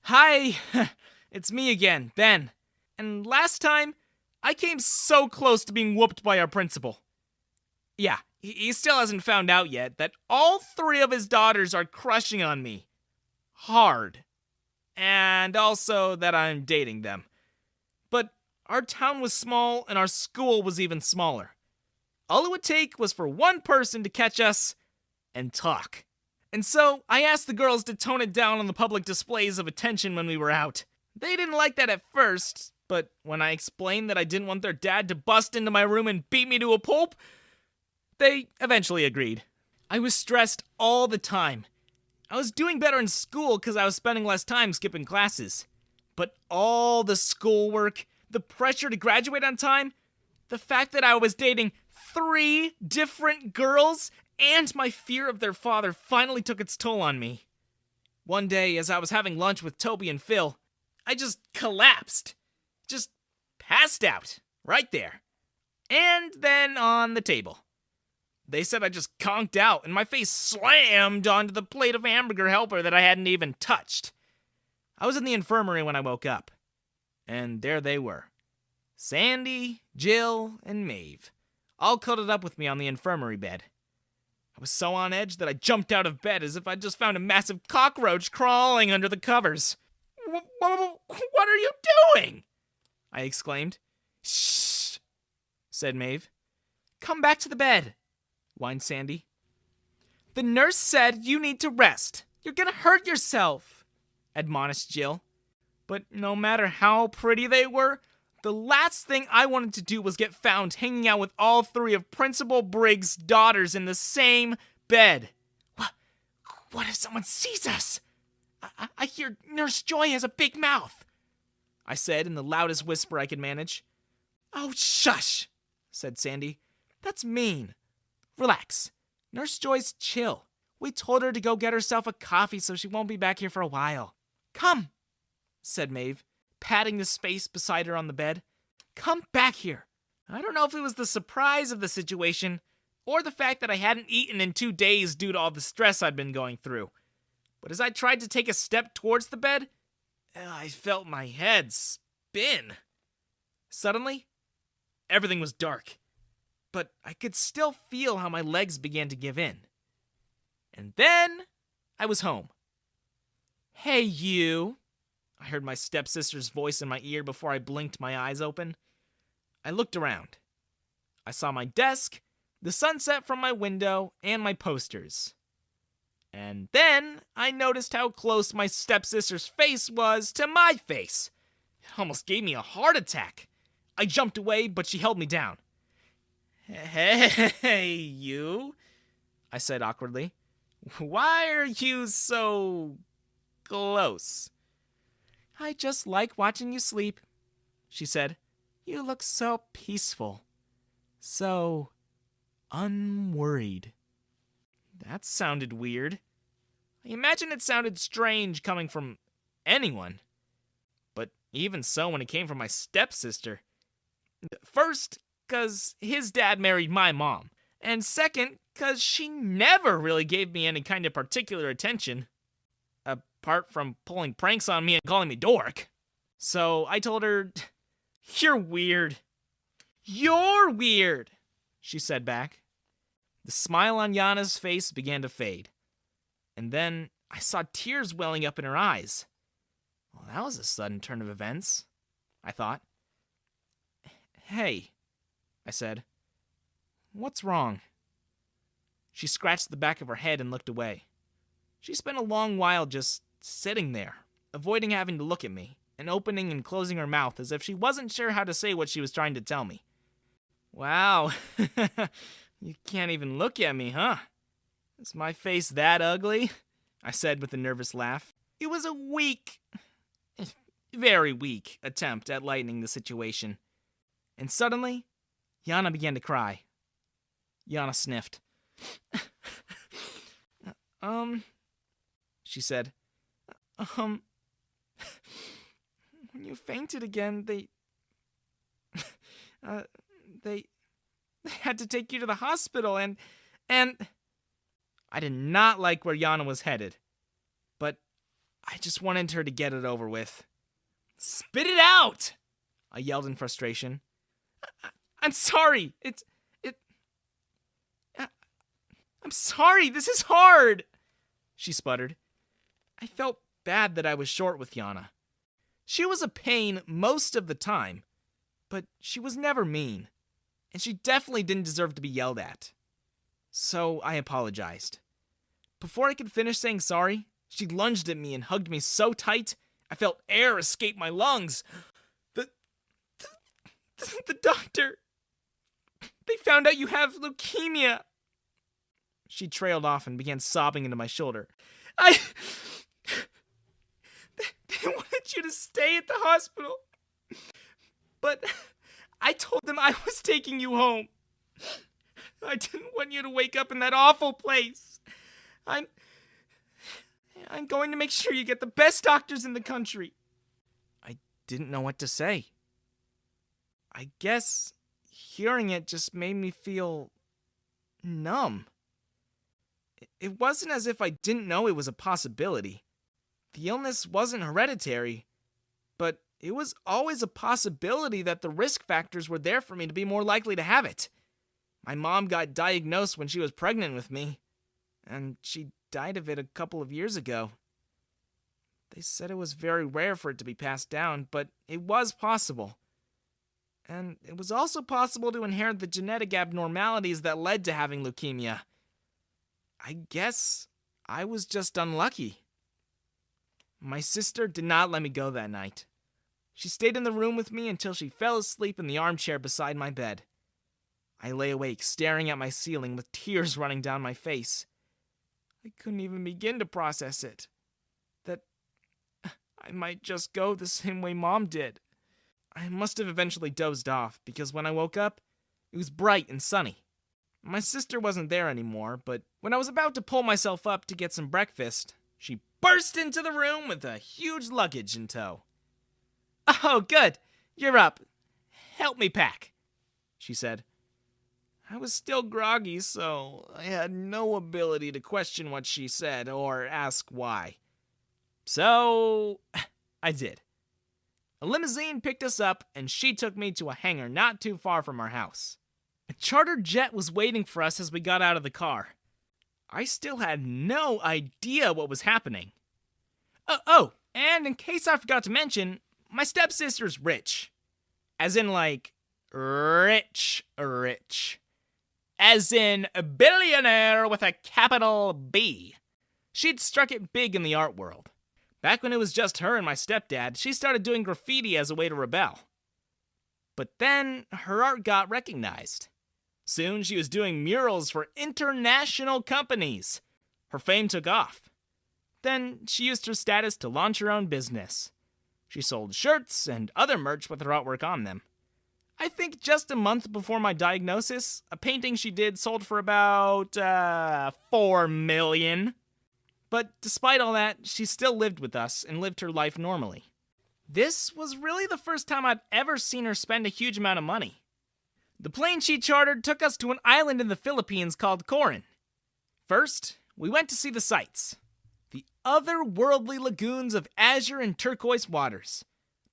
Hi, it's me again, Ben. And last time, I came so close to being whooped by our principal. Yeah, he still hasn't found out yet that all three of his daughters are crushing on me. Hard. And also that I'm dating them. But our town was small and our school was even smaller. All it would take was for one person to catch us and talk. And so I asked the girls to tone it down on the public displays of attention when we were out. They didn't like that at first, but when I explained that I didn't want their dad to bust into my room and beat me to a pulp, they eventually agreed. I was stressed all the time. I was doing better in school because I was spending less time skipping classes. But all the schoolwork, the pressure to graduate on time, the fact that I was dating 3 different girls, and my fear of their father finally took its toll on me. One day, as I was having lunch with Toby and Phil, I just collapsed. Just passed out. Right there. And then on the table. They said I just conked out, and my face slammed onto the plate of hamburger helper that I hadn't even touched. I was in the infirmary when I woke up. And there they were. Sandy, Jill, and Maeve, all cuddled up with me on the infirmary bed. I was so on edge that I jumped out of bed as if I'd just found a massive cockroach crawling under the covers. What are you doing? I exclaimed. Shh, said Maeve. Come back to the bed, whined Sandy. The nurse said you need to rest. You're gonna hurt yourself, admonished Jill. But no matter how pretty they were, the last thing I wanted to do was get found hanging out with all 3 of Principal Briggs' daughters in the same bed. What if someone sees us? I hear Nurse Joy has a big mouth, I said in the loudest whisper I could manage. Oh, shush, said Sandy. That's mean. Relax. Nurse Joy's chill. We told her to go get herself a coffee so she won't be back here for a while. Come, said Maeve, patting the space beside her on the bed. Come back here. I don't know if it was the surprise of the situation or the fact that I hadn't eaten in 2 days due to all the stress I'd been going through. But as I tried to take a step towards the bed, I felt my head spin. Suddenly, everything was dark, but I could still feel how my legs began to give in. And then I was home. Hey, you. I heard my stepsister's voice in my ear before I blinked my eyes open. I looked around. I saw my desk, the sunset from my window, and my posters. And then I noticed how close my stepsister's face was to my face. It almost gave me a heart attack. I jumped away, but she held me down. Hey, you, I said awkwardly. Why are you so close? I just like watching you sleep, she said. You look so peaceful. So unworried. That sounded weird. I imagine it sounded strange coming from anyone. But even so when it came from my stepsister. First, 'cause his dad married my mom. And second, 'cause she never really gave me any kind of particular attention. Apart from pulling pranks on me and calling me dork. So I told her, You're weird. You're weird, she said back. The smile on Yana's face began to fade. And then I saw tears welling up in her eyes. Well, that was a sudden turn of events, I thought. Hey, I said. What's wrong? She scratched the back of her head and looked away. She spent a long while just sitting there, avoiding having to look at me, and opening and closing her mouth as if she wasn't sure how to say what she was trying to tell me. Wow, you can't even look at me, huh? Is my face that ugly? I said with a nervous laugh. It was a weak, very weak attempt at lightening the situation. And suddenly, Yana began to cry. Yana sniffed. She said, when you fainted again, they had to take you to the hospital and I did not like where Yana was headed. But I just wanted her to get it over with. Spit it out! I yelled in frustration. I'm sorry. I'm sorry. This is hard, she sputtered. I felt bad that I was short with Yana. She was a pain most of the time, but she was never mean, and she definitely didn't deserve to be yelled at. So I apologized. Before I could finish saying sorry, she lunged at me and hugged me so tight, I felt air escape my lungs. The doctor, they found out you have leukemia. She trailed off and began sobbing into my shoulder. They wanted you to stay at the hospital, but I told them I was taking you home. I didn't want you to wake up in that awful place. I'm going to make sure you get the best doctors in the country. I didn't know what to say. I guess hearing it just made me feel numb. It wasn't as if I didn't know it was a possibility. The illness wasn't hereditary, but it was always a possibility that the risk factors were there for me to be more likely to have it. My mom got diagnosed when she was pregnant with me, and she died of it a couple of years ago. They said it was very rare for it to be passed down, but it was possible. And it was also possible to inherit the genetic abnormalities that led to having leukemia. I guess I was just unlucky. My sister did not let me go that night. She stayed in the room with me until she fell asleep in the armchair beside my bed. I lay awake, staring at my ceiling with tears running down my face. I couldn't even begin to process it. That I might just go the same way Mom did. I must have eventually dozed off, because when I woke up, it was bright and sunny. My sister wasn't there anymore, but when I was about to pull myself up to get some breakfast, she burst into the room with a huge luggage in tow. "Oh, good. You're up. Help me pack," she said. I was still groggy, so I had no ability to question what she said or ask why. So, I did. A limousine picked us up, and she took me to a hangar not too far from our house. A chartered jet was waiting for us as we got out of the car. I still had no idea what was happening. Oh, and in case I forgot to mention, my stepsister's rich. As in, like, rich. As in, a billionaire with a capital B. She'd struck it big in the art world. Back when it was just her and my stepdad, she started doing graffiti as a way to rebel. But then, her art got recognized. Soon, she was doing murals for international companies. Her fame took off. Then, she used her status to launch her own business. She sold shirts and other merch with her artwork on them. I think just a month before my diagnosis, a painting she did sold for about, $4 million. But despite all that, she still lived with us and lived her life normally. This was really the first time I'd ever seen her spend a huge amount of money. The plane she chartered took us to an island in the Philippines called Coron. First, we went to see the sights. The otherworldly lagoons of azure and turquoise waters,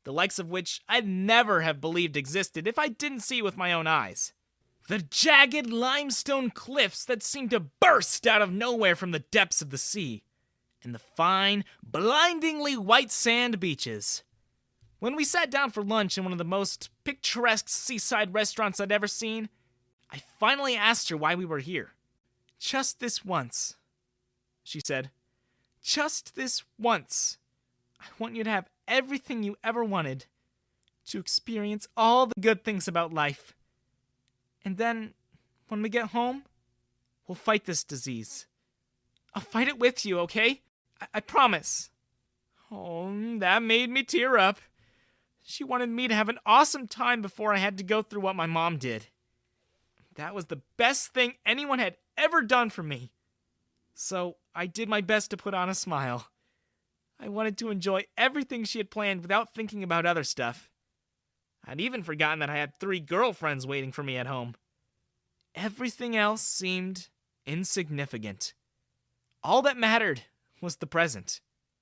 the likes of which I'd never have believed existed if I didn't see it with my own eyes. The jagged limestone cliffs that seemed to burst out of nowhere from the depths of the sea, and the fine, blindingly white sand beaches. When we sat down for lunch in one of the most picturesque seaside restaurants I'd ever seen, I finally asked her why we were here. "Just this once," she said. "Just this once. I want you to have everything you ever wanted, to experience all the good things about life. And then, when we get home, we'll fight this disease. I'll fight it with you, okay? I promise." Oh, that made me tear up. She wanted me to have an awesome time before I had to go through what my mom did. That was the best thing anyone had ever done for me. So I did my best to put on a smile. I wanted to enjoy everything she had planned without thinking about other stuff. I'd even forgotten that I had 3 girlfriends waiting for me at home. Everything else seemed insignificant. All that mattered was the present.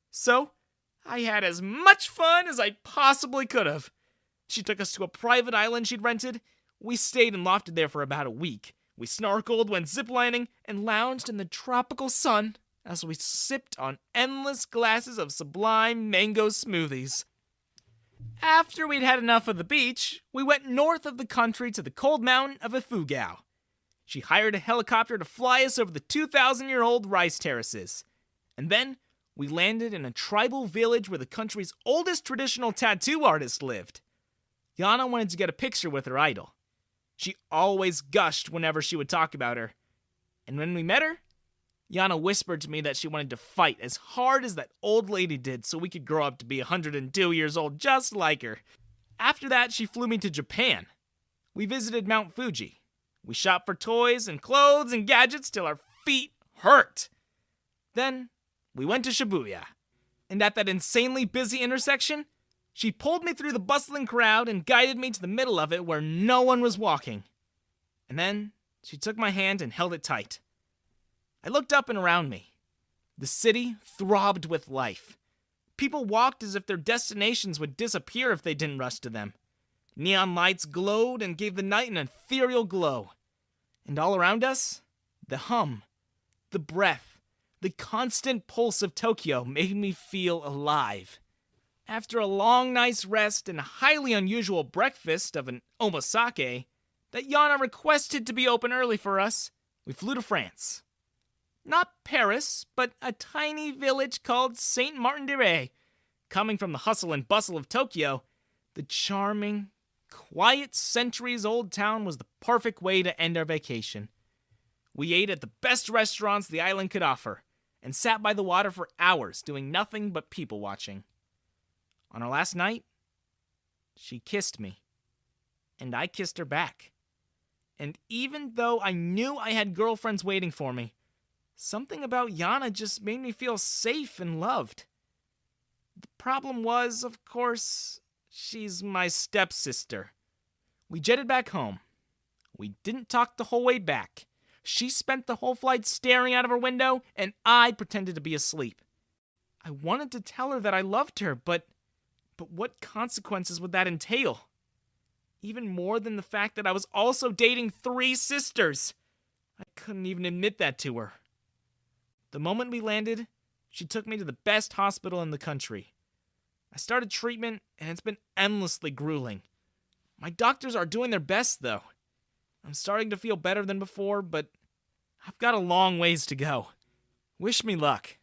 So, I had as much fun as I possibly could have. She took us to a private island she'd rented. We stayed and lofted there for about a week. We snorkeled, went ziplining, and lounged in the tropical sun as we sipped on endless glasses of sublime mango smoothies. After we'd had enough of the beach, we went north of the country to the cold mountain of Ifugao. She hired a helicopter to fly us over the 2,000-year-old rice terraces. And then we landed in a tribal village where the country's oldest traditional tattoo artist lived. Yana wanted to get a picture with her idol. She always gushed whenever she would talk about her. And when we met her, Yana whispered to me that she wanted to fight as hard as that old lady did so we could grow up to be 102 years old just like her. After that, she flew me to Japan. We visited Mount Fuji. We shopped for toys and clothes and gadgets till our feet hurt. Then, we went to Shibuya. And at that insanely busy intersection, she pulled me through the bustling crowd and guided me to the middle of it where no one was walking. And then, she took my hand and held it tight. I looked up and around me. The city throbbed with life. People walked as if their destinations would disappear if they didn't rush to them. Neon lights glowed and gave the night an ethereal glow. And all around us, the hum, the breath, the constant pulse of Tokyo made me feel alive. After a long night's rest and a highly unusual breakfast of an omasake that Yana requested to be open early for us, we flew to France. Not Paris, but a tiny village called Saint Martin de Ré. Coming from the hustle and bustle of Tokyo, the charming, quiet, centuries-old town was the perfect way to end our vacation. We ate at the best restaurants the island could offer, and sat by the water for hours doing nothing but people watching. On our last night, she kissed me, and I kissed her back. And even though I knew I had girlfriends waiting for me, something about Yana just made me feel safe and loved. The problem was, of course, she's my stepsister. We jetted back home. We didn't talk the whole way back. She spent the whole flight staring out of her window, and I pretended to be asleep. I wanted to tell her that I loved her, but what consequences would that entail? Even more than the fact that I was also dating 3 sisters. I couldn't even admit that to her. The moment we landed, she took me to the best hospital in the country. I started treatment, and it's been endlessly grueling. My doctors are doing their best, though. I'm starting to feel better than before, but I've got a long ways to go. Wish me luck.